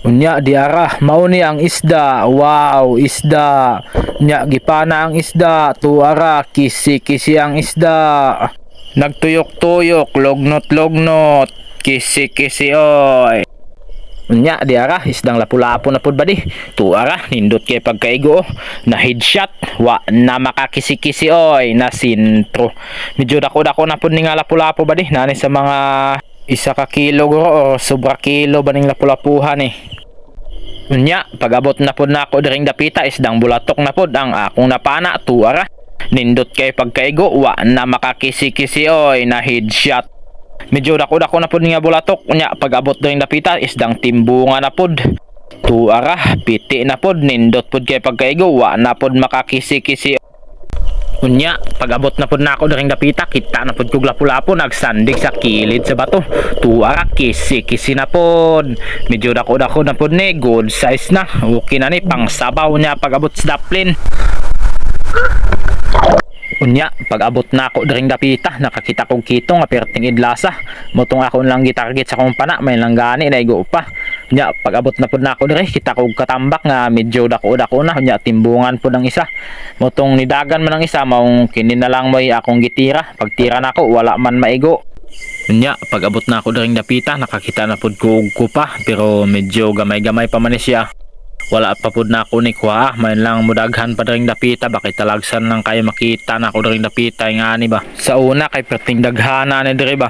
Unya diara mao ni ang isda. Wow, isda. Nya gipana ang isda. Tuara kisi-kisi ang isda. Nagtuyok-tuyok, lognot-lognot. Kisi-kisi oy. Unya diara isdang lapu-lapu na pud badi. Tuara nindot kay pagkaigo. Na headshot wa na makakisi-kisi oy na sintro. Medyo dako-dako na pud ni nga lapu-lapu badi. Nani sa mga isa ka kilo o sobra kilo baning lapu-lapuhan eh. Unya, pag-abot na pod nako diring dapita isdang bulatok na pod ang akong napana. Tuara nindot kay pagkaigo wa na makakisi-kisi oy na headshot. Medyo dako-dako na pod nga bulatok. Unya, pag-abot diring dapita isdang timbunga na pod. Tuara piti na pod nindot pod kay pagkaigo wa na pod makakisi-kisi. Unya, pag-abot na pod nako diring dapita kita na pod kog lapu-lapu nagsandig sa kilid sa bato. Tuara kisi-kisi na pod. Medyo dako-dako na pod ni good size na. Okay na ni pang sabaw niya pag-abot sa daplin. Unya, pag-abot na ako diring dapita nakakita kog kitong nga perting idlasa. Motong ako lang gitarget sa kong pana may lang gani naigo pa. Unya, pag-abot na pod nako diri kita kog katambak nga medyo dako-dako na. Unya, timbungan pod ang isa. Motong nidagan man ang isa maong kini na lang may akong gitira. Pagtira nako wala man maigo. Unya, pag-abot na ako diring dapita nakakita na pod ko pa pero medyo gamay-gamay pa man siya. Wala pa pud na ako ni kuha, may lang mudaghan pa ring dapita bakit talagsan lang kayo makita na ako ring dapita nga ni ba. Sa una kay perting daghana ni diri ba.